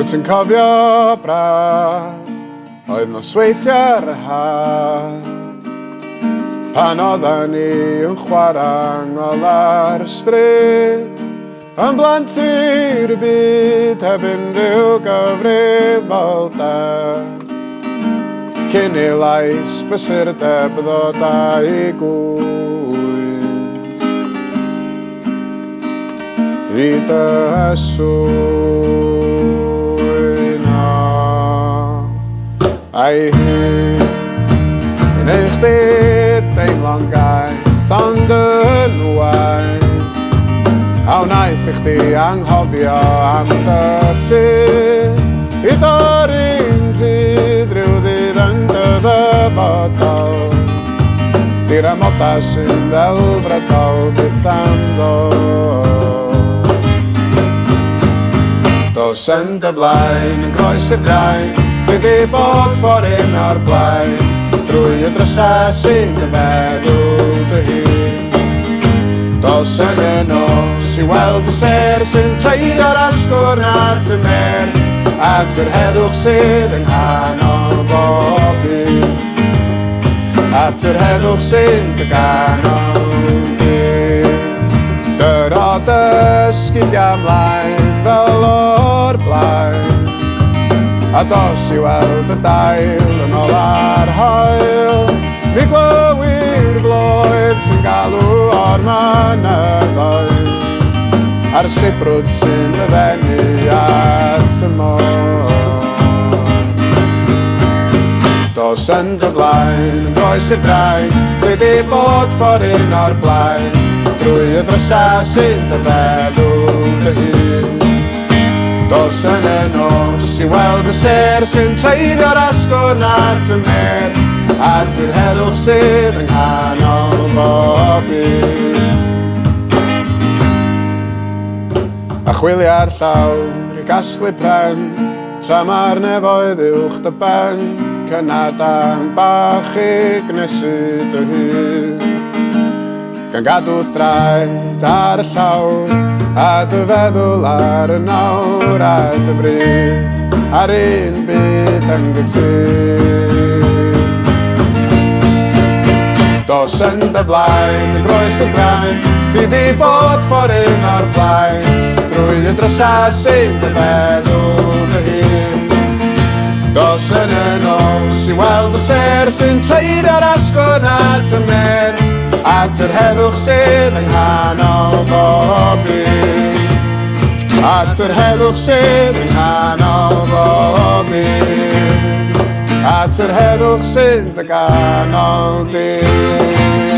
Wyt sy'n cofio braf oedd nosweithiau'r haf pan oedden ni yn chwarae ngol ar y stryd yn blant i'r byd heb unrhyw gyfrifoldeb cyn I lais brysurdeb ddod â'i gŵyn I dy hyswyn a'i hyn I neu chdi deimlo'n gaeth ond yn waith a wnaeth I chdi anghofio am dy ffydd I dorri'n rhydd rhyw ddydd yn dy ddyfodol Di'r amodau sy'n ddelfrydol byth am ddod Dos yn dy flaen yn groes i'r graen Ti di bod ffordd o'r blaen Drwy y drysau sy'n dy feddwl dy hun Dos yn y nos I weld y ser sy'n treidio'r asgwrn at y mer At yr heddwch sydd yng nghanol bob un At yr heddwch sy'n dy ganol un Dyro dysgidio ymlaen fel o'r blaen A dos I weld y dail yn ôl ar hael Mi glywir floedd sy'n galw o'r mynyddoedd A'r sibrwd sy'n dyfennu at y môr Dos yn dy flaen yn groes i'r graen Ti di bod ffordd o'r blaen Drwy y drysau sy'n dy feddwl dy hun Dos yn y nos I weld y ser sy'n treidio'r asgwrn at y mer At yr heddwch sydd yng nghanol bob un A chwilia'r llawr I gasglu pren Tra mae'r nefoedd uwch dy ben Cynadau'n bach I gnesu dy hun Gan gadw'th draed ar y llawr A dy feddwl ar y nawr A dy fryd ar un byd yn gytun Dos yn dy flaen yn groes i'r graen Ti di bod ffordd o'r blaen Drwy y drysau sy'n dy feddwl dy hun Dos yn y nos I weld y ser sy'n treidio'r asgwrn at y mer At yr heddwch sydd yng nghanol bob un At yr heddwch sydd yng nghanol bob un At yr heddwch sydd dy ganol dyn